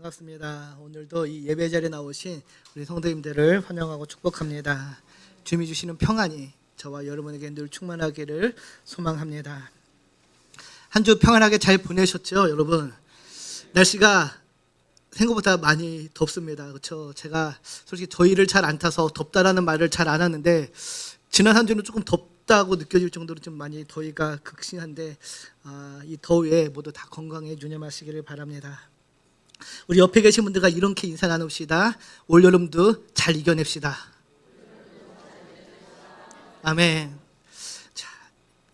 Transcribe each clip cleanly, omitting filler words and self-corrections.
반갑습니다. 오늘도 이 예배 자리에 나오신 우리 성도님들을 환영하고 축복합니다. 주님이 주시는 평안이 저와 여러분에게 늘 충만하기를 소망합니다. 한 주 평안하게 잘 보내셨죠, 여러분? 날씨가 생각보다 많이 덥습니다. 그렇죠? 제가 솔직히 더위를 잘 안 타서 덥다라는 말을 잘 안 하는데 지난 한 주는 조금 덥다고 느껴질 정도로 좀 많이 더위가 극심한데 이 더위에 모두 다 건강에 유념하시기를 바랍니다. 우리 옆에 계신 분들과 이렇게 인사 나눕시다. 올여름도 잘 이겨냅시다. 아멘. 자,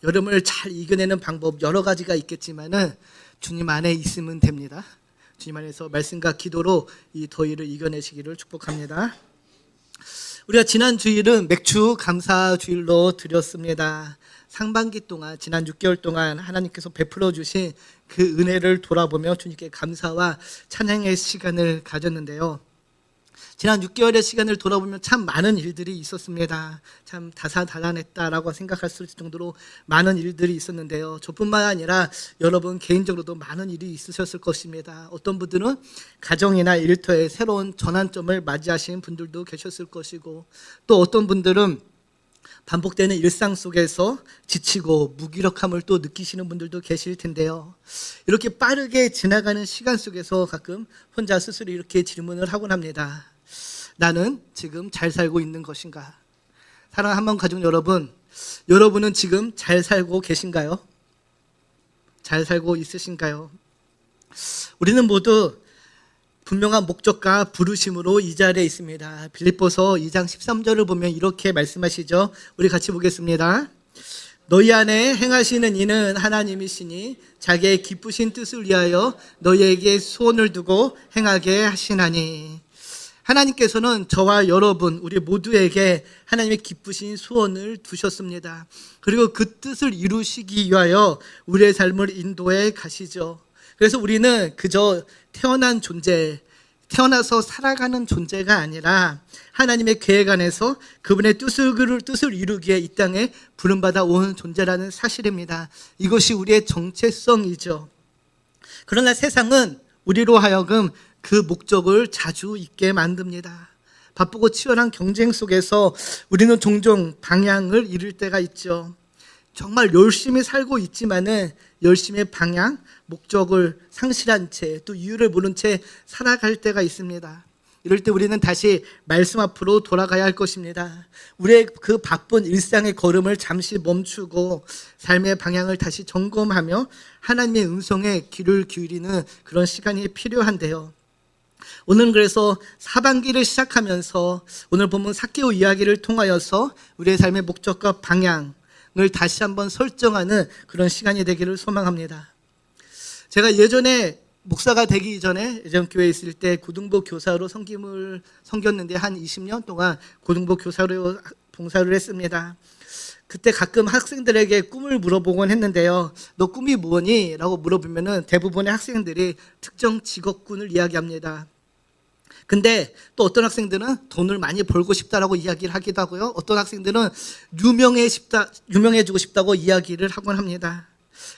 여름을 잘 이겨내는 방법 여러 가지가 있겠지만은 주님 안에 있으면 됩니다. 주님 안에서 말씀과 기도로 이 더위를 이겨내시기를 축복합니다. 우리가 지난 주일은 맥주 감사 주일로 드렸습니다. 상반기 동안 지난 6개월 동안 하나님께서 베풀어 주신 그 은혜를 돌아보며 주님께 감사와 찬양의 시간을 가졌는데요. 지난 6개월의 시간을 돌아보면 참 많은 일들이 있었습니다. 참 다사다난했다라고 생각할 수 있을 정도로 많은 일들이 있었는데요. 저뿐만 아니라 여러분 개인적으로도 많은 일이 있으셨을 것입니다. 어떤 분들은 가정이나 일터에 새로운 전환점을 맞이하신 분들도 계셨을 것이고, 또 어떤 분들은 반복되는 일상 속에서 지치고 무기력함을 또 느끼시는 분들도 계실 텐데요. 이렇게 빠르게 지나가는 시간 속에서 가끔 혼자 스스로 이렇게 질문을 하곤 합니다. 나는 지금 잘 살고 있는 것인가? 사랑하는 한번 가족 여러분, 여러분은 지금 잘 살고 계신가요? 잘 살고 있으신가요? 우리는 모두 분명한 목적과 부르심으로 이 자리에 있습니다. 빌립보서 2장 13절을 보면 이렇게 말씀하시죠. 우리 같이 보겠습니다. 너희 안에 행하시는 이는 하나님이시니 자기의 기쁘신 뜻을 위하여 너희에게 소원을 두고 행하게 하시나니. 하나님께서는 저와 여러분 우리 모두에게 하나님의 기쁘신 소원을 두셨습니다. 그리고 그 뜻을 이루시기 위하여 우리의 삶을 인도해 가시죠. 그래서 우리는 그저 태어난 존재, 태어나서 살아가는 존재가 아니라 하나님의 계획 안에서 그분의 뜻을 이루기에 이 땅에 부름받아 온 존재라는 사실입니다. 이것이 우리의 정체성이죠. 그러나 세상은 우리로 하여금 그 목적을 자주 잊게 만듭니다. 바쁘고 치열한 경쟁 속에서 우리는 종종 방향을 잃을 때가 있죠. 정말 열심히 살고 있지만은 열심의 방향, 목적을 상실한 채, 또 이유를 모른 채 살아갈 때가 있습니다. 이럴 때 우리는 다시 말씀 앞으로 돌아가야 할 것입니다. 우리의 그 바쁜 일상의 걸음을 잠시 멈추고 삶의 방향을 다시 점검하며 하나님의 음성에 귀를 기울이는 그런 시간이 필요한데요. 오늘 그래서 하반기를 시작하면서 오늘 본문 삭개오 이야기를 통하여서 우리의 삶의 목적과 방향을 다시 한번 설정하는 그런 시간이 되기를 소망합니다. 제가 예전에 목사가 되기 전에 예전 교회에 있을 때 고등부 교사로 섬김을 섬겼는데 한 20년 동안 고등부 교사로 봉사를 했습니다. 그때 가끔 학생들에게 꿈을 물어보곤 했는데요. 너 꿈이 뭐니? 라고 물어보면은 대부분의 학생들이 특정 직업군을 이야기합니다. 근데 또 어떤 학생들은 돈을 많이 벌고 싶다라고 이야기를 하기도 하고요. 어떤 학생들은 유명해지고 싶다고 이야기를 하곤 합니다.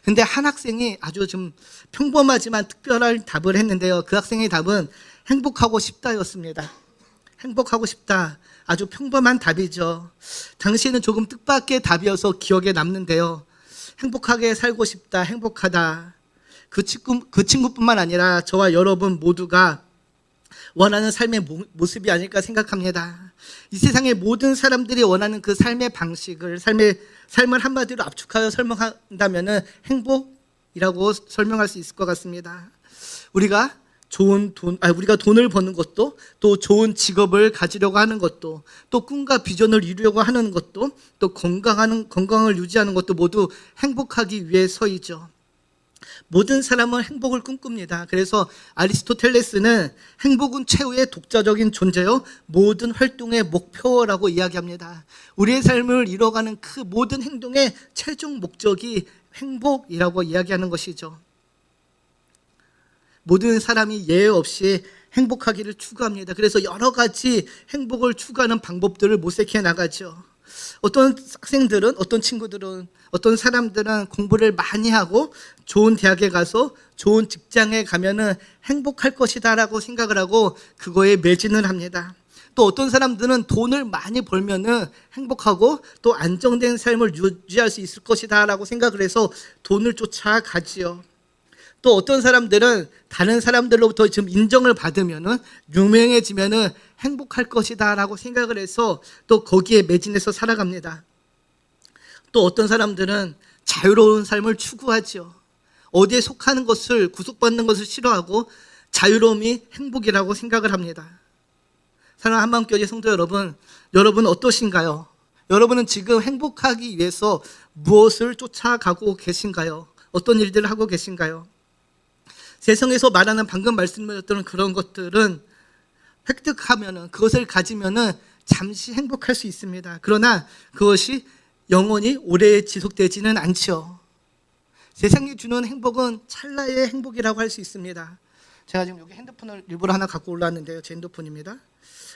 근데 한 학생이 아주 좀 평범하지만 특별한 답을 했는데요. 그 학생의 답은 행복하고 싶다였습니다. 행복하고 싶다. 아주 평범한 답이죠. 당시에는 조금 뜻밖의 답이어서 기억에 남는데요. 행복하게 살고 싶다, 행복하다. 그 친구뿐만 아니라 저와 여러분 모두가 원하는 삶의 모습이 아닐까 생각합니다. 이 세상의 모든 사람들이 원하는 그 삶의 방식을, 삶을 한마디로 압축하여 설명한다면 행복이라고 설명할 수 있을 것 같습니다. 우리가 돈을 버는 것도, 또 좋은 직업을 가지려고 하는 것도, 또 꿈과 비전을 이루려고 하는 것도, 또 건강을 유지하는 것도 모두 행복하기 위해서이죠. 모든 사람은 행복을 꿈꿉니다. 그래서 아리스토텔레스는 행복은 최후의 독자적인 존재요 모든 활동의 목표라고 이야기합니다. 우리의 삶을 이뤄가는 그 모든 행동의 최종 목적이 행복이라고 이야기하는 것이죠. 모든 사람이 예외 없이 행복하기를 추구합니다. 그래서 여러 가지 행복을 추구하는 방법들을 모색해 나가죠. 어떤 학생들은, 어떤 친구들은, 어떤 사람들은 공부를 많이 하고 좋은 대학에 가서 좋은 직장에 가면은 행복할 것이다라고 생각을 하고 그거에 매진을 합니다. 또 어떤 사람들은 돈을 많이 벌면은 행복하고 또 안정된 삶을 유지할 수 있을 것이다라고 생각을 해서 돈을 쫓아가지요. 또 어떤 사람들은 다른 사람들로부터 지금 인정을 받으면은 유명해지면은 행복할 것이다라고 생각을 해서 또 거기에 매진해서 살아갑니다. 또 어떤 사람들은 자유로운 삶을 추구하죠. 어디에 속하는 것을, 구속받는 것을 싫어하고 자유로움이 행복이라고 생각을 합니다. 사랑하는 한마음교회 성도 여러분, 여러분 어떠신가요? 여러분은 지금 행복하기 위해서 무엇을 쫓아가고 계신가요? 어떤 일들을 하고 계신가요? 세상에서 말하는 방금 말씀드렸던 그런 것들은 획득하면은, 그것을 가지면은 잠시 행복할 수 있습니다. 그러나 그것이 영원히 오래 지속되지는 않죠. 세상이 주는 행복은 찰나의 행복이라고 할 수 있습니다. 제가 지금 여기 핸드폰을 일부러 하나 갖고 올라왔는데요. 제 핸드폰입니다.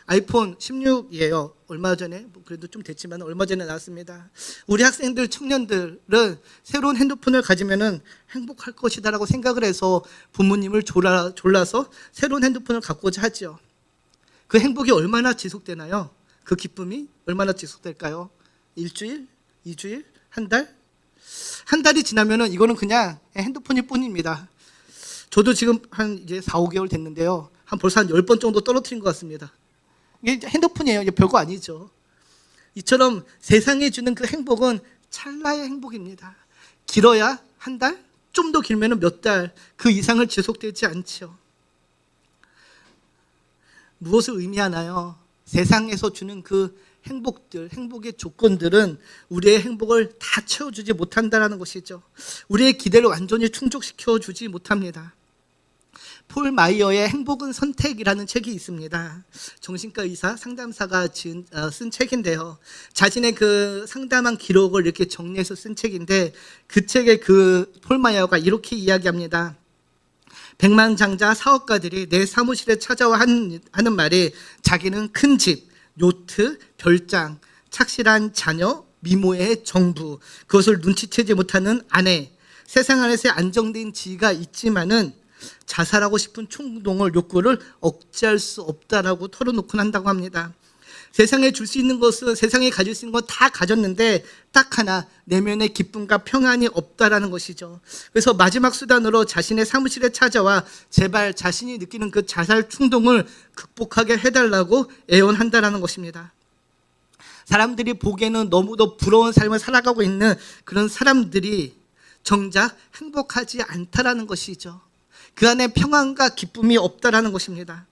아이폰 16이에요. 얼마 전에, 그래도 좀 됐지만 얼마 전에 나왔습니다. 우리 학생들, 청년들은 새로운 핸드폰을 가지면은 행복할 것이다라고 생각을 해서 부모님을 졸라서 새로운 핸드폰을 갖고자 하죠. 그 행복이 얼마나 지속되나요? 그 기쁨이 얼마나 지속될까요? 일주일? 2주일? 한 달? 한 달이 지나면은 이거는 그냥 핸드폰일 뿐입니다. 저도 지금 한 이제 4, 5개월 됐는데요. 벌써 한 10번 정도 떨어뜨린 것 같습니다. 이게 핸드폰이에요. 이게 별거 아니죠. 이처럼 세상에 주는 그 행복은 찰나의 행복입니다. 길어야 한 달? 좀 더 길면 몇 달, 그 이상을 지속되지 않죠. 무엇을 의미하나요? 세상에서 주는 그 행복들, 행복의 조건들은 우리의 행복을 다 채워주지 못한다는 것이죠. 우리의 기대를 완전히 충족시켜주지 못합니다. 폴 마이어의 행복은 선택이라는 책이 있습니다. 정신과 의사, 상담사가 쓴 책인데요. 자신의 그 상담한 기록을 이렇게 정리해서 쓴 책인데 그 책에 그 폴 마이어가 이렇게 이야기합니다. 백만장자 사업가들이 내 사무실에 찾아와 하는 말이 자기는 큰 집, 요트, 별장, 착실한 자녀, 미모의 정부, 그것을 눈치채지 못하는 아내, 세상 안에서의 안정된 지위가 있지만은 자살하고 싶은 충동을, 욕구를 억제할 수 없다라고 털어놓곤 한다고 합니다. 세상에 줄 수 있는 것은, 세상에 가질 수 있는 건 다 가졌는데 딱 하나, 내면의 기쁨과 평안이 없다라는 것이죠. 그래서 마지막 수단으로 자신의 사무실에 찾아와 제발 자신이 느끼는 그 자살 충동을 극복하게 해달라고 애원한다라는 것입니다. 사람들이 보기에는 너무도 부러운 삶을 살아가고 있는 그런 사람들이 정작 행복하지 않다라는 것이죠. 그 안에 평안과 기쁨이 없다라는 것입니다.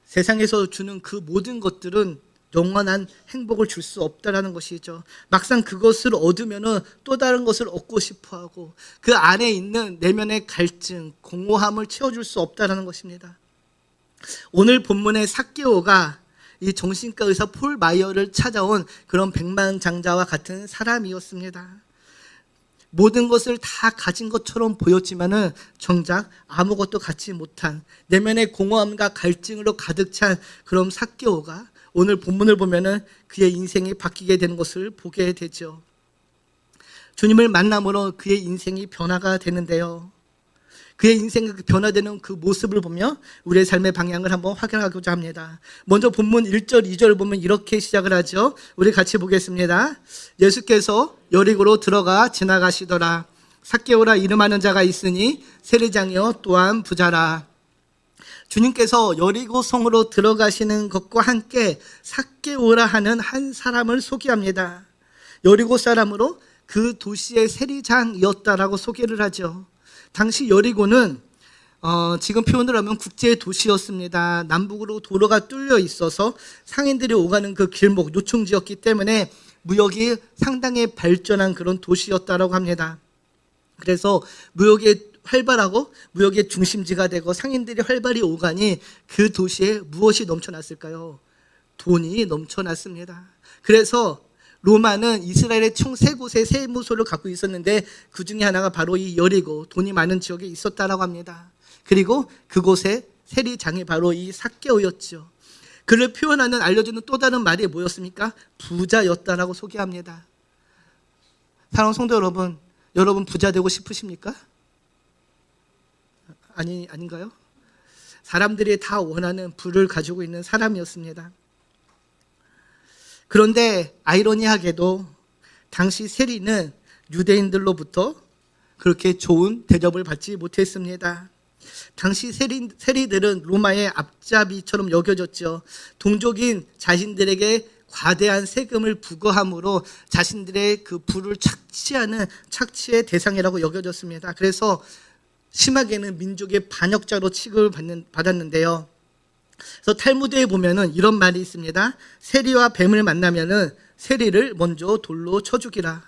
세상에서 주는 그 모든 것들은 영원한 행복을 줄 수 없다라는 것이죠. 막상 그것을 얻으면은 또 다른 것을 얻고 싶어하고 그 안에 있는 내면의 갈증, 공허함을 채워줄 수 없다라는 것입니다. 오늘 본문의 삭개오가 이 정신과 의사 폴 마이어를 찾아온 그런 백만장자와 같은 사람이었습니다. 모든 것을 다 가진 것처럼 보였지만은 정작 아무것도 갖지 못한 내면의 공허함과 갈증으로 가득 찬 그런 삭개오가 오늘 본문을 보면은 그의 인생이 바뀌게 되는 것을 보게 되죠. 주님을 만남으로 그의 인생이 변화가 되는데요. 그의 인생이 변화되는 그 모습을 보며 우리의 삶의 방향을 한번 확인하고자 합니다. 먼저 본문 1절, 2절을 보면 이렇게 시작을 하죠. 우리 같이 보겠습니다. 예수께서 여리고로 들어가 지나가시더라. 삭개오라 이름하는 자가 있으니 세리장이요 또한 부자라. 주님께서 여리고 성으로 들어가시는 것과 함께 삭개오라 하는 한 사람을 소개합니다. 여리고 사람으로 그 도시의 세리장이었다라고 소개를 하죠. 당시 여리고는 지금 표현을 하면 국제 도시였습니다. 남북으로 도로가 뚫려 있어서 상인들이 오가는 그 길목, 요충지였기 때문에 무역이 상당히 발전한 그런 도시였다라고 합니다. 그래서 무역이 활발하고 무역의 중심지가 되고 상인들이 활발히 오가니 그 도시에 무엇이 넘쳐났을까요? 돈이 넘쳐났습니다. 그래서 로마는 이스라엘의 총 3곳의 세무소를 갖고 있었는데 그 중에 하나가 바로 이 여리고, 돈이 많은 지역에 있었다라고 합니다. 그리고 그곳에 세리장이 바로 이 삭개오였죠. 그를 표현하는 알려주는 또 다른 말이 뭐였습니까? 부자였다라고 소개합니다. 사랑하는 성도 여러분, 여러분 부자 되고 싶으십니까? 아닌가요? 사람들이 다 원하는 부를 가지고 있는 사람이었습니다. 그런데 아이러니하게도 당시 세리는 유대인들로부터 그렇게 좋은 대접을 받지 못했습니다. 당시 세리들은 로마의 앞잡이처럼 여겨졌죠. 동족인 자신들에게 과대한 세금을 부과함으로 자신들의 그 부를 착취하는 착취의 대상이라고 여겨졌습니다. 그래서 심하게는 민족의 반역자로 취급을 받았는데요. 그래서 탈무드에 보면은 이런 말이 있습니다. 세리와 뱀을 만나면은 세리를 먼저 돌로 쳐 죽이라.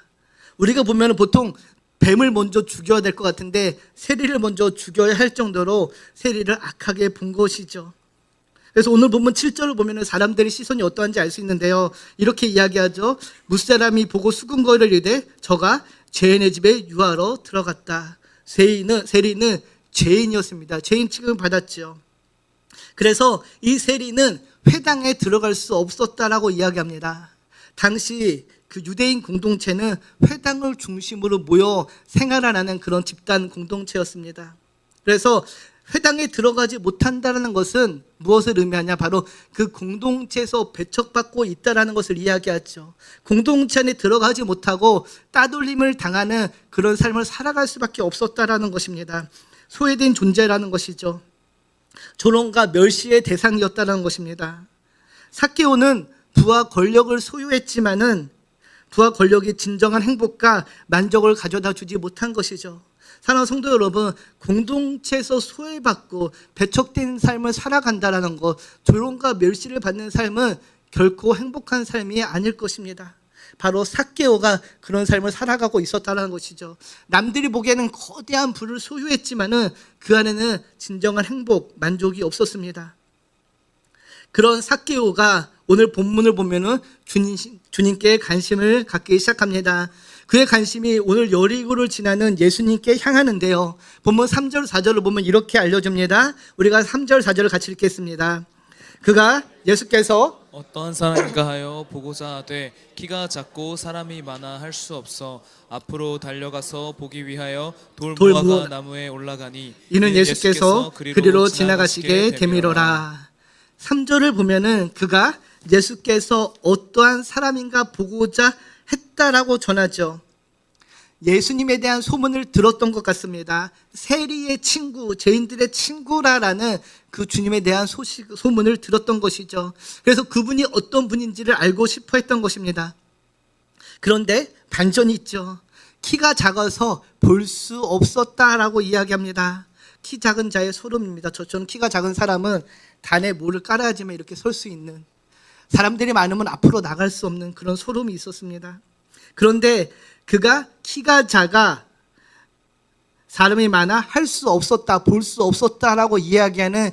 우리가 보면은 보통 뱀을 먼저 죽여야 될 것 같은데 세리를 먼저 죽여야 할 정도로 세리를 악하게 본 것이죠. 그래서 오늘 본문 7절을 보면 사람들의 시선이 어떠한지 알 수 있는데요. 이렇게 이야기하죠. 무사람이 보고 수군거리를 이르되 저가 죄인의 집에 유하러 들어갔다. 세리는 죄인이었습니다. 죄인 취급을 받았죠. 그래서 이 세리는 회당에 들어갈 수 없었다라고 이야기합니다. 당시 그 유대인 공동체는 회당을 중심으로 모여 생활하는 그런 집단 공동체였습니다. 그래서 회당에 들어가지 못한다는 것은 무엇을 의미하냐? 바로 그 공동체에서 배척받고 있다는 것을 이야기하죠. 공동체 안에 들어가지 못하고 따돌림을 당하는 그런 삶을 살아갈 수밖에 없었다는 것입니다. 소외된 존재라는 것이죠. 조롱과 멸시의 대상이었다는 것입니다. 삭개오는 부와 권력을 소유했지만은 부와 권력이 진정한 행복과 만족을 가져다 주지 못한 것이죠. 사랑하는 성도 여러분, 공동체에서 소외받고 배척된 삶을 살아간다는 것, 조롱과 멸시를 받는 삶은 결코 행복한 삶이 아닐 것입니다. 바로 삭개오가 그런 삶을 살아가고 있었다는 것이죠. 남들이 보기에는 거대한 부를 소유했지만은 그 안에는 진정한 행복, 만족이 없었습니다. 그런 삭개오가 오늘 본문을 보면은 주님께 관심을 갖기 시작합니다. 그의 관심이 오늘 여리고를 지나는 예수님께 향하는데요. 본문 3절, 4절을 보면 이렇게 알려줍니다. 우리가 3절, 4절을 같이 읽겠습니다. 예수께서 어떠한 사람인가 하여 보고자 하되 키가 작고 사람이 많아 할 수 없어 앞으로 달려가서 보기 위하여 돌무화과 나무에 올라가니 이는 예수께서 그리로 지나가시게 되미로라. 3절을 보면은 그가 예수께서 어떠한 사람인가 보고자 했다라고 전하죠. 예수님에 대한 소문을 들었던 것 같습니다. 세리의 친구, 죄인들의 친구라는 그 주님에 대한 소문을 들었던 것이죠. 그래서 그분이 어떤 분인지를 알고 싶어 했던 것입니다. 그런데 반전이 있죠. 키가 작아서 볼 수 없었다라고 이야기합니다. 키 작은 자의 소름입니다. 저처럼 키가 작은 사람은 단에 뭐를 깔아야지만 이렇게 설 수 있는, 사람들이 많으면 앞으로 나갈 수 없는 그런 소름이 있었습니다. 그런데 그가 키가 작아 사람이 많아 할 수 없었다, 볼 수 없었다라고 이야기하는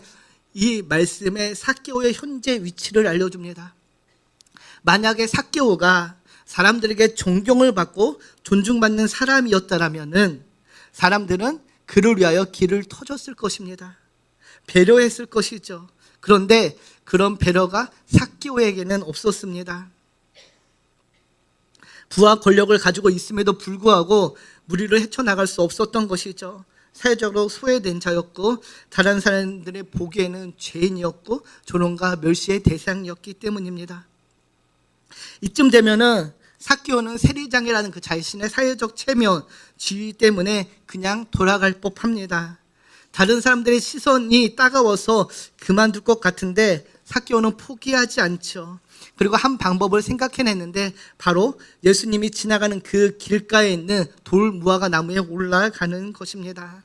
이 말씀의 삭개오의 현재 위치를 알려줍니다. 만약에 삭개오가 사람들에게 존경을 받고 존중받는 사람이었다라면은 사람들은 그를 위하여 길을 터줬을 것입니다. 배려했을 것이죠. 그런데 그런 배려가 삭개오에게는 없었습니다. 부와 권력을 가지고 있음에도 불구하고 무리를 헤쳐나갈 수 없었던 것이죠. 사회적으로 소외된 자였고 다른 사람들의 보기에는 죄인이었고 조롱과 멸시의 대상이었기 때문입니다. 이쯤 되면은 삭개오는 세리장이라는 그 자신의 사회적 체면, 지위 때문에 그냥 돌아갈 법합니다. 다른 사람들의 시선이 따가워서 그만둘 것 같은데 삭개오는 포기하지 않죠. 그리고 한 방법을 생각해냈는데 바로 예수님이 지나가는 그 길가에 있는 돌무화과 나무에 올라가는 것입니다.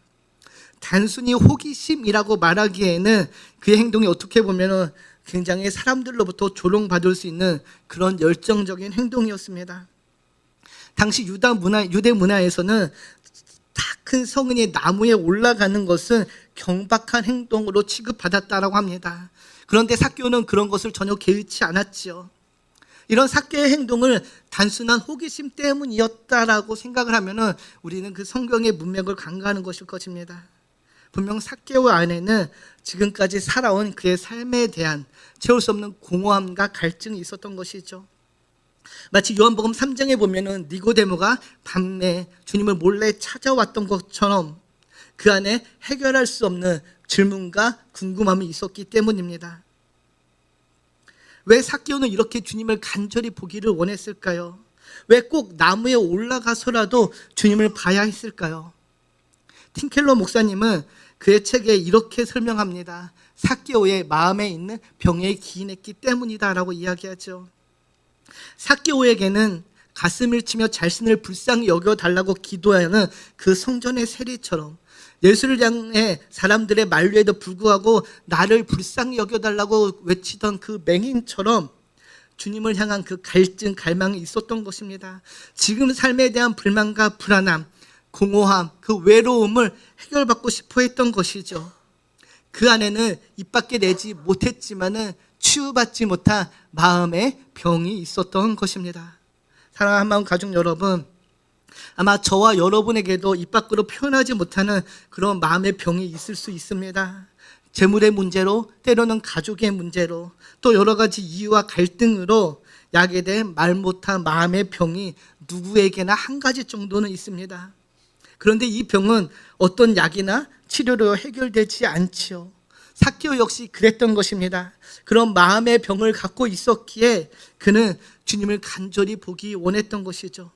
단순히 호기심이라고 말하기에는 그의 행동이 어떻게 보면 굉장히 사람들로부터 조롱받을 수 있는 그런 열정적인 행동이었습니다. 당시 유대 문화에서는 다 큰 성은이 나무에 올라가는 것은 경박한 행동으로 취급받았다라고 합니다. 그런데 삭개오는 그런 것을 전혀 개의치 않았죠. 이런 삭개의 행동을 단순한 호기심 때문이었다라고 생각을 하면은 우리는 그 성경의 문맥을 간과하는 것일 것입니다. 분명 삭개오 안에는 지금까지 살아온 그의 삶에 대한 채울 수 없는 공허함과 갈증이 있었던 것이죠. 마치 요한복음 3장에 보면은 니고데모가 밤에 주님을 몰래 찾아왔던 것처럼 그 안에 해결할 수 없는 질문과 궁금함이 있었기 때문입니다. 왜 삭개오는 이렇게 주님을 간절히 보기를 원했을까요? 왜 꼭 나무에 올라가서라도 주님을 봐야 했을까요? 팀켈러 목사님은 그의 책에 이렇게 설명합니다. 삭개오의 마음에 있는 병에 기인했기 때문이다라고 이야기하죠. 삭개오에게는 가슴을 치며 자신을 불쌍히 여겨달라고 기도하는 그 성전의 세리처럼 예수를 향해 사람들의 만류에도 불구하고 나를 불쌍히 여겨달라고 외치던 그 맹인처럼 주님을 향한 그 갈증, 갈망이 있었던 것입니다. 지금 삶에 대한 불만과 불안함, 공허함, 그 외로움을 해결받고 싶어 했던 것이죠. 그 안에는 입 밖에 내지 못했지만은 치유받지 못한 마음의 병이 있었던 것입니다. 사랑하는 마음 가족 여러분, 아마 저와 여러분에게도 입 밖으로 표현하지 못하는 그런 마음의 병이 있을 수 있습니다. 재물의 문제로, 때로는 가족의 문제로, 또 여러 가지 이유와 갈등으로 야기된 말 못한 마음의 병이 누구에게나 한 가지 정도는 있습니다. 그런데 이 병은 어떤 약이나 치료로 해결되지 않지요. 삭개오 역시 그랬던 것입니다. 그런 마음의 병을 갖고 있었기에 그는 주님을 간절히 보기 원했던 것이죠.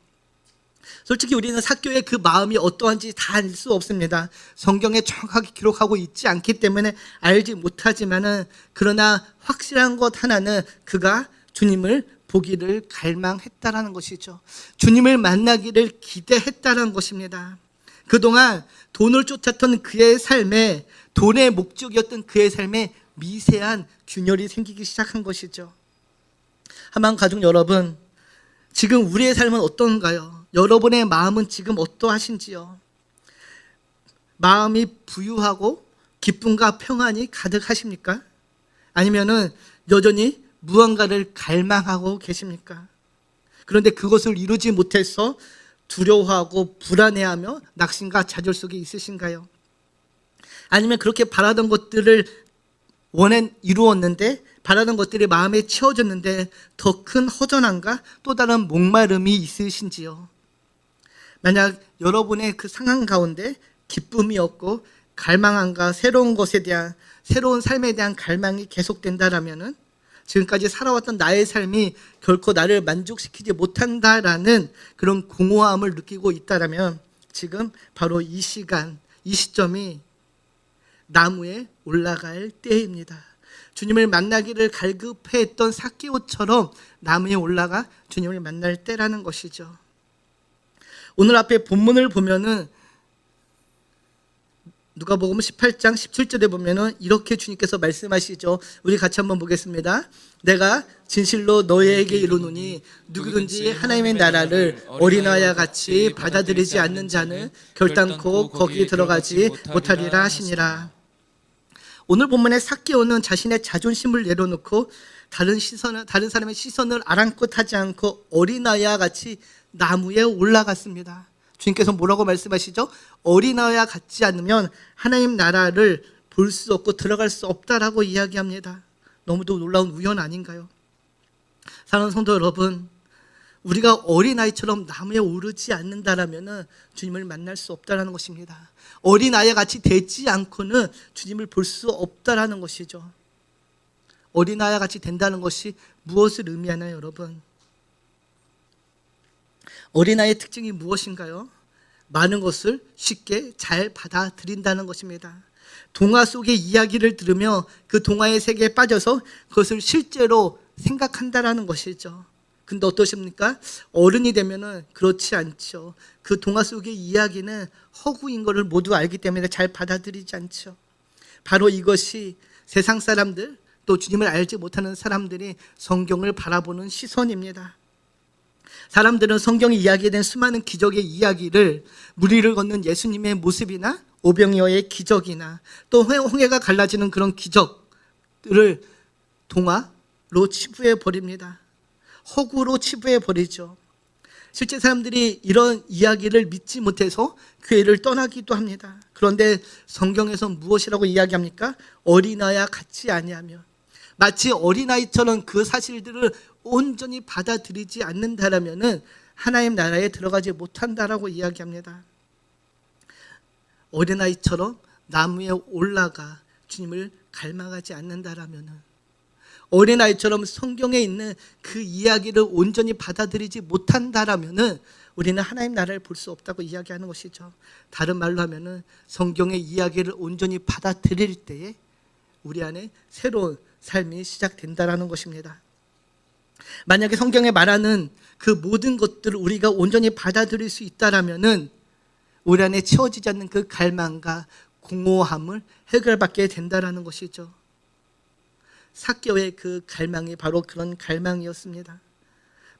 솔직히 우리는 삭개오의 그 마음이 어떠한지 다 알 수 없습니다. 성경에 정확하게 기록하고 있지 않기 때문에 알지 못하지만은 그러나 확실한 것 하나는 그가 주님을 보기를 갈망했다라는 것이죠. 주님을 만나기를 기대했다라는 것입니다. 그동안 돈을 쫓았던 그의 삶에, 돈의 목적이었던 그의 삶에 미세한 균열이 생기기 시작한 것이죠. 하만 가족 여러분, 지금 우리의 삶은 어떤가요? 여러분의 마음은 지금 어떠하신지요? 마음이 부유하고 기쁨과 평안이 가득하십니까? 아니면은 여전히 무언가를 갈망하고 계십니까? 그런데 그것을 이루지 못해서 두려워하고 불안해하며 낙심과 좌절 속에 있으신가요? 아니면 그렇게 바라던 것들을 이루었는데, 바라던 것들이 마음에 채워졌는데 더 큰 허전함과 또 다른 목마름이 있으신지요? 만약 여러분의 그 상황 가운데 기쁨이 없고 갈망함과 새로운 것에 대한, 새로운 삶에 대한 갈망이 계속된다라면은 지금까지 살아왔던 나의 삶이 결코 나를 만족시키지 못한다라는 그런 공허함을 느끼고 있다라면 지금 바로 이 시간, 이 시점이 나무에 올라갈 때입니다. 주님을 만나기를 갈급해했던 삭개오처럼 나무에 올라가 주님을 만날 때라는 것이죠. 오늘 앞에 본문을 보면은 누가복음 18장 17절에 보면은 이렇게 주님께서 말씀하시죠. 우리 같이 한번 보겠습니다. 내가 진실로 너희에게 이르노니 누구든지 하나님의 나라를 어린아이와 같이 받아들이지 않는 자는 결단코 거기 들어가지 못하리라 하시니라. 오늘 본문의 삭개오는 자신의 자존심을 내려놓고 다른 사람의 시선을 아랑곳하지 않고 어린아이와 같이 나무에 올라갔습니다. 주님께서 뭐라고 말씀하시죠? 어린아이와 같지 않으면 하나님 나라를 볼 수 없고 들어갈 수 없다라고 이야기합니다. 너무도 놀라운 우연 아닌가요? 사랑하는 성도 여러분, 우리가 어린아이처럼 나무에 오르지 않는다라면 주님을 만날 수 없다라는 것입니다. 어린아이와 같이 되지 않고는 주님을 볼 수 없다라는 것이죠. 어린아이와 같이 된다는 것이 무엇을 의미하나요, 여러분? 어린아이의 특징이 무엇인가요? 많은 것을 쉽게 잘 받아들인다는 것입니다. 동화 속의 이야기를 들으며 그 동화의 세계에 빠져서 그것을 실제로 생각한다라는 것이죠. 근데 어떠십니까? 어른이 되면은 그렇지 않죠. 그 동화 속의 이야기는 허구인 것을 모두 알기 때문에 잘 받아들이지 않죠. 바로 이것이 세상 사람들, 또 주님을 알지 못하는 사람들이 성경을 바라보는 시선입니다. 사람들은 성경에 이야기된 수많은 기적의 이야기를 무리를 걷는 예수님의 모습이나 오병이어의 기적이나 또 홍해가 갈라지는 그런 기적들을 동화로 치부해 버립니다. 허구로 치부해 버리죠. 실제 사람들이 이런 이야기를 믿지 못해서 교회를 떠나기도 합니다. 그런데 성경에서 무엇이라고 이야기합니까? 어린아이와 같이 아니하며, 마치 어린아이처럼 그 사실들을 온전히 받아들이지 않는다라면은 하나님 나라에 들어가지 못한다라고 이야기합니다. 어린아이처럼 나무에 올라가 주님을 갈망하지 않는다라면은, 어린아이처럼 성경에 있는 그 이야기를 온전히 받아들이지 못한다라면은 우리는 하나님 나라를 볼 수 없다고 이야기하는 것이죠. 다른 말로 하면은 성경의 이야기를 온전히 받아들일 때에 우리 안에 새로운 삶이 시작된다라는 것입니다. 만약에 성경에 말하는 그 모든 것들을 우리가 온전히 받아들일 수 있다라면은 우리 안에 채워지지 않는 그 갈망과 공허함을 해결받게 된다라는 것이죠. 삭개오의 그 갈망이 바로 그런 갈망이었습니다.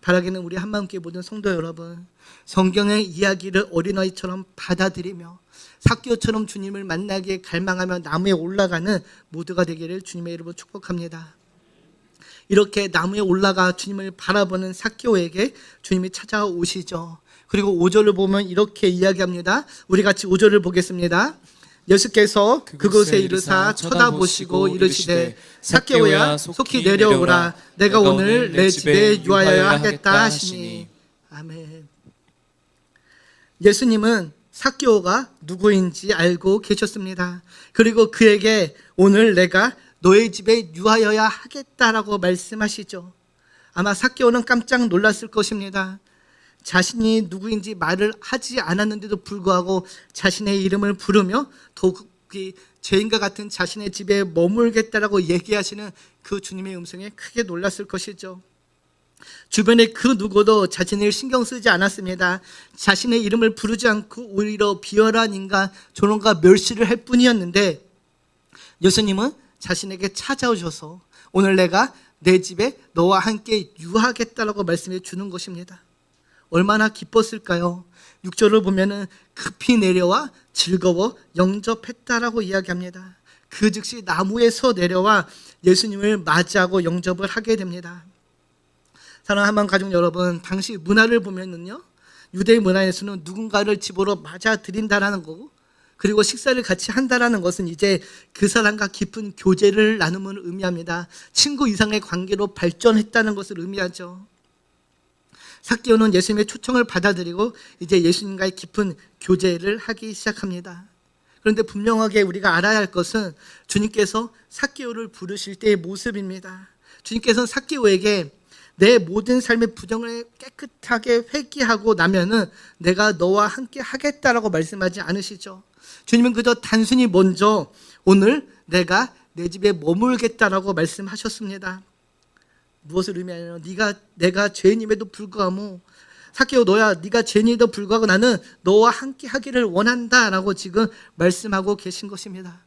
바라기는 우리 한마음교회 모든 성도 여러분, 성경의 이야기를 어린아이처럼 받아들이며 삭개오처럼 주님을 만나기에 갈망하며 나무에 올라가는 모두가 되기를 주님의 이름으로 축복합니다. 이렇게 나무에 올라가 주님을 바라보는 삭개오에게 주님이 찾아오시죠. 그리고 5절을 보면 이렇게 이야기합니다. 우리 같이 5절을 보겠습니다. 예수께서 그곳에 이르사 쳐다보시고 이르시되 삭개오야 속히 내려오라. 내가 오늘 내 집에 유하여야 하겠다 하시니. 아멘. 예수님은 삭개오가 누구인지 알고 계셨습니다. 그리고 그에게 오늘 내가 너의 집에 유하여야 하겠다라고 말씀하시죠. 아마 삭개오는 깜짝 놀랐을 것입니다. 자신이 누구인지 말을 하지 않았는데도 불구하고 자신의 이름을 부르며 더욱이 죄인과 같은 자신의 집에 머물겠다라고 얘기하시는 그 주님의 음성에 크게 놀랐을 것이죠. 주변의 그 누구도 자신을 신경 쓰지 않았습니다. 자신의 이름을 부르지 않고 오히려 비열한 인간, 조롱과 멸시를 할 뿐이었는데 예수님은 자신에게 찾아오셔서 오늘 내가 내 집에 너와 함께 유하겠다라고 말씀해 주는 것입니다. 얼마나 기뻤을까요? 6절을 보면은 급히 내려와 즐거워 영접했다라고 이야기합니다. 그 즉시 나무에서 내려와 예수님을 맞이하고 영접을 하게 됩니다. 사랑하는 한마음 가족 여러분, 당시 문화를 보면은요, 유대 문화에서는 누군가를 집으로 맞아들인다라는 거고, 그리고 식사를 같이 한다라는 것은 이제 그 사람과 깊은 교제를 나눔을 의미합니다. 친구 이상의 관계로 발전했다는 것을 의미하죠. 삭개오는 예수님의 초청을 받아들이고 이제 예수님과의 깊은 교제를 하기 시작합니다. 그런데 분명하게 우리가 알아야 할 것은 주님께서 삭개오를 부르실 때의 모습입니다. 주님께서는 삭개오에게 내 모든 삶의 부정을 깨끗하게 회개하고 나면은 내가 너와 함께 하겠다라고 말씀하지 않으시죠. 주님은 그저 단순히 먼저 오늘 내가 내 집에 머물겠다라고 말씀하셨습니다. 무엇을 의미하냐면 내가 죄인임에도 불구하고 삭개오 너야 네가 죄인임에도 불구하고 나는 너와 함께 하기를 원한다라고 지금 말씀하고 계신 것입니다.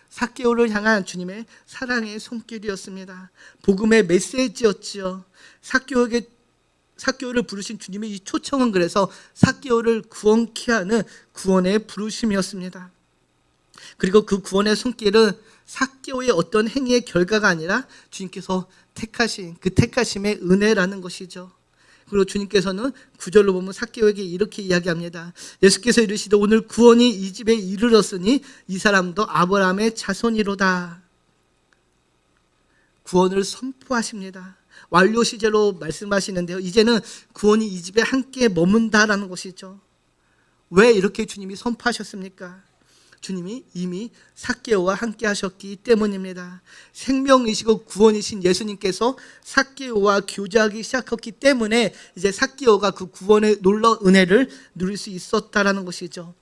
삭개오를 향한 주님의 사랑의 손길이었습니다. 복음의 메시지였지요. 삭개오를 부르신 주님의 이 초청은 그래서 삭개오를 구원케 하는 구원의 부르심이었습니다. 그리고 그 구원의 손길은 삭개오의 어떤 행위의 결과가 아니라 주님께서 택하신 그 택하심의 은혜라는 것이죠. 그리고 주님께서는 9절로 보면 삭개오에게 이렇게 이야기합니다. 예수께서 이르시되 오늘 구원이 이 집에 이르렀으니 이 사람도 아브라함의 자손이로다. 구원을 선포하십니다. 완료 시제로 말씀하시는데요. 이제는 구원이 이 집에 함께 머문다라는 것이죠. 왜 이렇게 주님이 선포하셨습니까? 주님이 이미 삭개오와 함께 하셨기 때문입니다. 생명이시고 구원이신 예수님께서 삭개오와 교제하기 시작했기 때문에 이제 삭개오가 그 구원의 놀라운 은혜를 누릴 수 있었다라는 것이죠.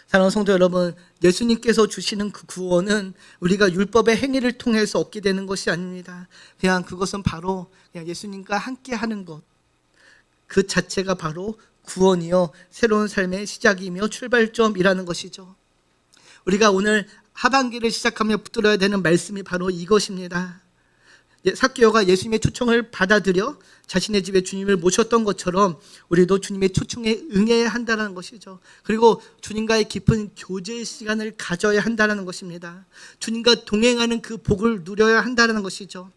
사랑하는 성도 여러분, 예수님께서 주시는 그 구원은 우리가 율법의 행위를 통해서 얻게 되는 것이 아닙니다. 그냥 그것은 바로 그냥 예수님과 함께 하는 것, 그 자체가 바로 구원이요 새로운 삶의 시작이며 출발점이라는 것이죠. 우리가 오늘 하반기를 시작하며 붙들어야 되는 말씀이 바로 이것입니다. 삭개오가 예수님의 초청을 받아들여 자신의 집에 주님을 모셨던 것처럼 우리도 주님의 초청에 응해야 한다는 것이죠. 그리고 주님과의 깊은 교제의 시간을 가져야 한다는 것입니다. 주님과 동행하는 그 복을 누려야 한다는 것이죠.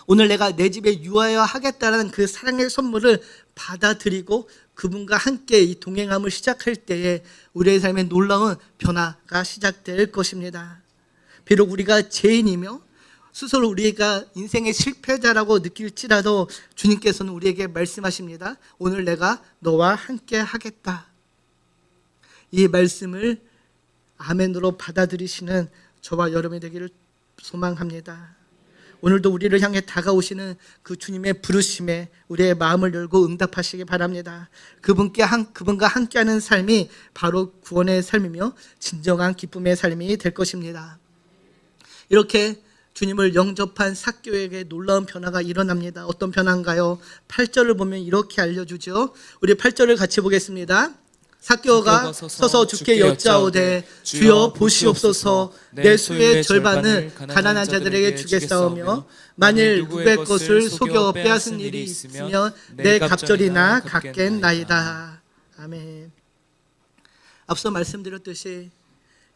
오늘 내가 내 집에 유하여 하겠다는 그 사랑의 선물을 받아들이고 그분과 함께 이 동행함을 시작할 때에 우리의 삶에 놀라운 변화가 시작될 것입니다. 비록 우리가 죄인이며 스스로 우리가 인생의 실패자라고 느낄지라도 주님께서는 우리에게 말씀하십니다. 오늘 내가 너와 함께 하겠다. 이 말씀을 아멘으로 받아들이시는 저와 여러분이 되기를 소망합니다. 오늘도 우리를 향해 다가오시는 그 주님의 부르심에 우리의 마음을 열고 응답하시기 바랍니다. 그분과 함께하는 삶이 바로 구원의 삶이며 진정한 기쁨의 삶이 될 것입니다. 이렇게 주님을 영접한 삭개오에게 놀라운 변화가 일어납니다. 어떤 변화인가요? 8절을 보면 이렇게 알려주죠. 우리 8절을 같이 보겠습니다. 삭개오가 서서 주께 여짜오되 주여 보시옵소서, 내 수의 절반을 가난한 자들에게 주겠사오며 만일 누구의 것을 속여 빼앗은 일이 있으면 내 갑절이나 갚겠나이다. 아멘. 앞서 말씀드렸듯이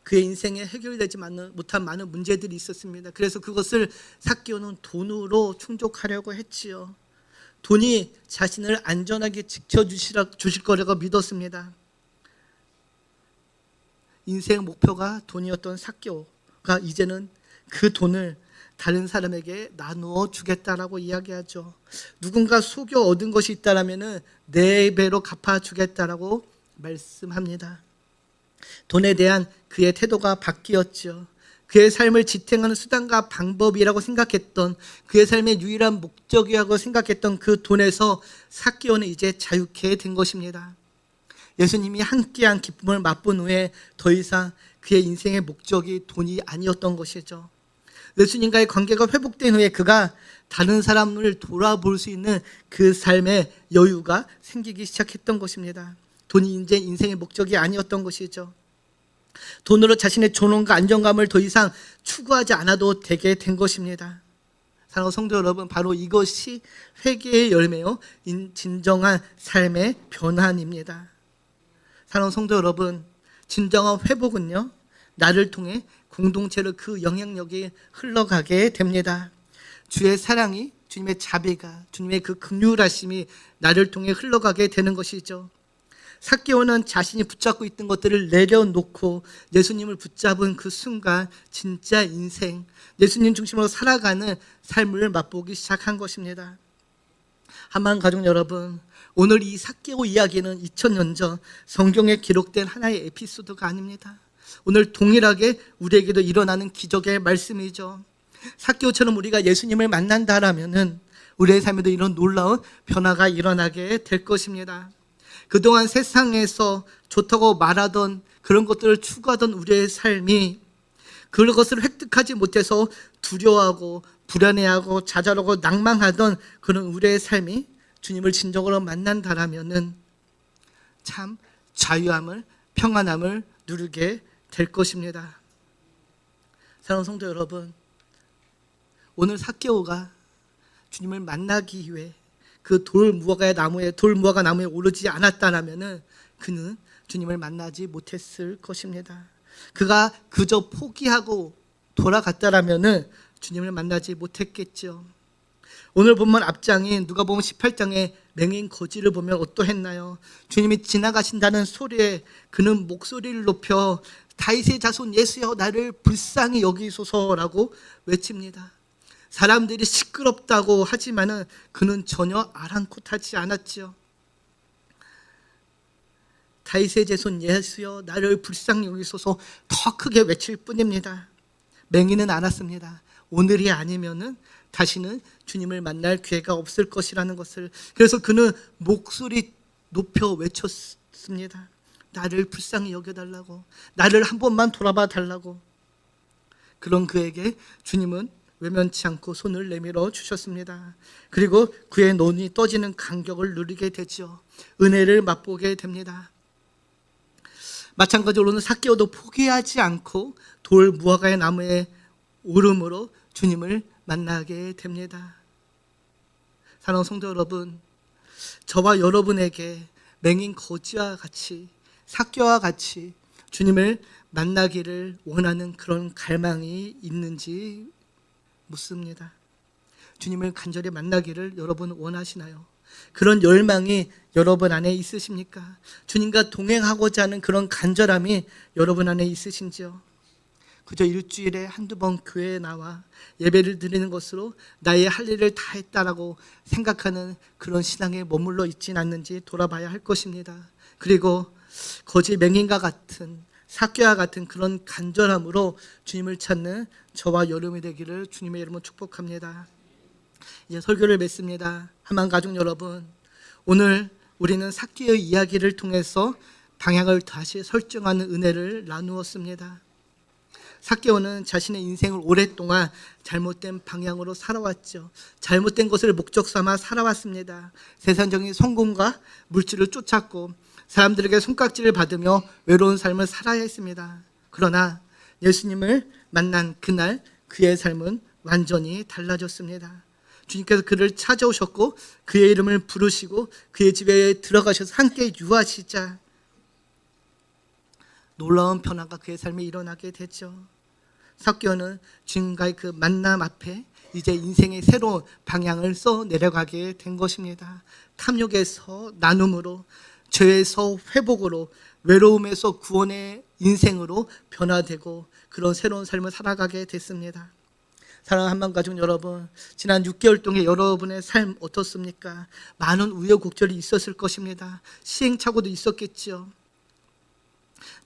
그의 인생에 해결되지 못한 많은 문제들이 있었습니다. 그래서 그것을 삭개오는 돈으로 충족하려고 했지요. 돈이 자신을 안전하게 지켜주실 거라고 믿었습니다. 인생 목표가 돈이었던 삭개오가 이제는 그 돈을 다른 사람에게 나누어 주겠다라고 이야기하죠. 누군가 속여 얻은 것이 있다라면은 4배로 갚아 주겠다라고 말씀합니다. 돈에 대한 그의 태도가 바뀌었죠. 그의 삶을 지탱하는 수단과 방법이라고 생각했던, 그의 삶의 유일한 목적이라고 생각했던 그 돈에서 삭개오는 이제 자유케 된 것입니다. 예수님이 함께한 기쁨을 맛본 후에 더 이상 그의 인생의 목적이 돈이 아니었던 것이죠. 예수님과의 관계가 회복된 후에 그가 다른 사람을 돌아볼 수 있는 그 삶의 여유가 생기기 시작했던 것입니다. 돈이 이제 인생의 목적이 아니었던 것이죠. 돈으로 자신의 존엄과 안정감을 더 이상 추구하지 않아도 되게 된 것입니다. 사랑하는 성도 여러분, 바로 이것이 회개의 열매요, 진정한 삶의 변환입니다. 사랑하는 성도 여러분, 진정한 회복은요, 나를 통해 공동체로 그 영향력이 흘러가게 됩니다. 주의 사랑이, 주님의 자비가, 주님의 그 긍휼하심이 나를 통해 흘러가게 되는 것이죠. 삭개오는 자신이 붙잡고 있던 것들을 내려놓고 예수님을 붙잡은 그 순간 진짜 인생, 예수님 중심으로 살아가는 삶을 맛보기 시작한 것입니다. 한만 가족 여러분, 오늘 이 삭개오 이야기는 2000년 전 성경에 기록된 하나의 에피소드가 아닙니다. 오늘 동일하게 우리에게도 일어나는 기적의 말씀이죠. 삭개오처럼 우리가 예수님을 만난다라면은 우리의 삶에도 이런 놀라운 변화가 일어나게 될 것입니다. 그동안 세상에서 좋다고 말하던 그런 것들을 추구하던 우리의 삶이 그것을 획득하지 못해서 두려워하고 불안해하고 좌절하고 낭망하던 그런 우리의 삶이 주님을 진정으로 만난다라면은 참 자유함을, 평안함을 누리게 될 것입니다. 사랑하는 성도 여러분, 오늘 삭개오가 주님을 만나기 위해 그 돌무화과 나무에 오르지 않았다라면은 그는 주님을 만나지 못했을 것입니다. 그가 그저 포기하고 돌아갔다라면은 주님을 만나지 못했겠죠. 오늘 본문 앞장인 누가복음 18장의 맹인 거지를 보면 어떠했나요? 주님이 지나가신다는 소리에 그는 목소리를 높여 다윗의 자손 예수여 나를 불쌍히 여기소서라고 외칩니다. 사람들이 시끄럽다고 하지만은 그는 전혀 아랑곳하지 않았지요. 다윗의 자손 예수여 나를 불쌍히 여기소서 더 크게 외칠 뿐입니다. 맹인은 알았습니다. 오늘이 아니면은 다시는 주님을 만날 기회가 없을 것이라는 것을. 그래서 그는 목소리 높여 외쳤습니다. 나를 불쌍히 여겨달라고, 나를 한 번만 돌아봐 달라고. 그런 그에게 주님은 외면치 않고 손을 내밀어 주셨습니다. 그리고 그의 눈이 떠지는 감격을 누리게 되죠. 은혜를 맛보게 됩니다. 마찬가지로 삭개오도 포기하지 않고 돌 무화과의 나무에 오름으로 주님을 만나게 됩니다. 사랑하는 성도 여러분, 저와 여러분에게 맹인 거지와 같이, 삭개오와 같이 주님을 만나기를 원하는 그런 갈망이 있는지 묻습니다. 주님을 간절히 만나기를 여러분 원하시나요? 그런 열망이 여러분 안에 있으십니까? 주님과 동행하고자 하는 그런 간절함이 여러분 안에 있으신지요? 그저 일주일에 한두 번 교회에 나와 예배를 드리는 것으로 나의 할 일을 다 했다라고 생각하는 그런 신앙에 머물러 있진 않는지 돌아봐야 할 것입니다. 그리고 거짓 맹인과 같은 삭개와 같은 그런 간절함으로 주님을 찾는 저와 여러분이 되기를 주님의 이름으로 축복합니다. 이제 설교를 맺습니다. 한만 가족 여러분, 오늘 우리는 삭개의 이야기를 통해서 방향을 다시 설정하는 은혜를 나누었습니다. 삭개오는 자신의 인생을 오랫동안 잘못된 방향으로 살아왔죠. 잘못된 것을 목적 삼아 살아왔습니다. 세상적인 성공과 물질을 쫓았고 사람들에게 손깍지를 받으며 외로운 삶을 살아야 했습니다. 그러나 예수님을 만난 그날 그의 삶은 완전히 달라졌습니다. 주님께서 그를 찾아오셨고 그의 이름을 부르시고 그의 집에 들어가셔서 함께 유하시자 놀라운 변화가 그의 삶에 일어나게 됐죠. 삭개오는 주님과의 그 만남 앞에 이제 인생의 새로운 방향을 써 내려가게 된 것입니다. 탐욕에서 나눔으로, 죄에서 회복으로, 외로움에서 구원의 인생으로 변화되고 그런 새로운 삶을 살아가게 됐습니다. 사랑하는 한만가족 여러분, 지난 6개월 동안 여러분의 삶 어떻습니까? 많은 우여곡절이 있었을 것입니다. 시행착오도 있었겠죠.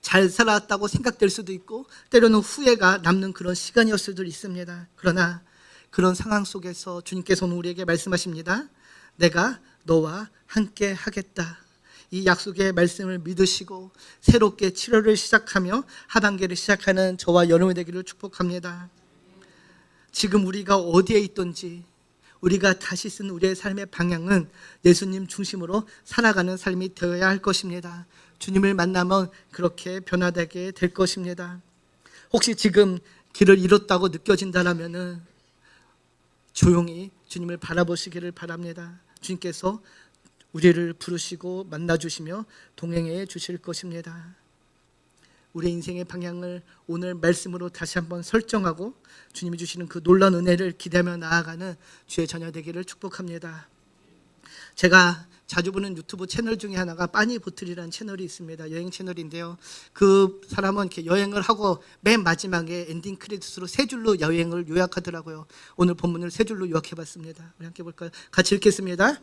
잘 살았다고 생각될 수도 있고 때로는 후회가 남는 그런 시간이었을 수도 있습니다. 그러나 그런 상황 속에서 주님께서는 우리에게 말씀하십니다. 내가 너와 함께 하겠다. 이 약속의 말씀을 믿으시고 새롭게 치료를 시작하며 하반기를 시작하는 저와 여러분이 되기를 축복합니다. 지금 우리가 어디에 있든지 우리가 다시 쓴 우리의 삶의 방향은 예수님 중심으로 살아가는 삶이 되어야 할 것입니다. 주님을 만나면 그렇게 변화되게 될 것입니다. 혹시 지금 길을 잃었다고 느껴진다면 조용히 주님을 바라보시기를 바랍니다. 주님께서 우리를 부르시고 만나주시며 동행해 주실 것입니다. 우리 인생의 방향을 오늘 말씀으로 다시 한번 설정하고 주님이 주시는 그 놀라운 은혜를 기대하며 나아가는 주의 자녀 되기를 축복합니다. 제가 자주 보는 유튜브 채널 중에 하나가 빠니보틀이라는 채널이 있습니다. 여행 채널인데요. 그 사람은 이렇게 여행을 하고 맨 마지막에 엔딩 크레딧으로 세 줄로 여행을 요약하더라고요. 오늘 본문을 세 줄로 요약해봤습니다. 우리 함께 볼까요? 같이 읽겠습니다.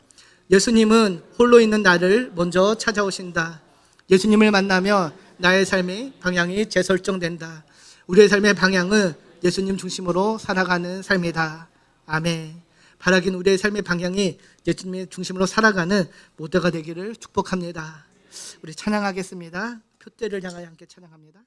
예수님은 홀로 있는 나를 먼저 찾아오신다. 예수님을 만나며 나의 삶의 방향이 재설정된다. 우리의 삶의 방향은 예수님 중심으로 살아가는 삶이다. 아멘. 바라긴 우리의 삶의 방향이 예수님의 중심으로 살아가는 모두가 되기를 축복합니다. 우리 찬양하겠습니다. 표대를 향하여 함께 찬양합니다.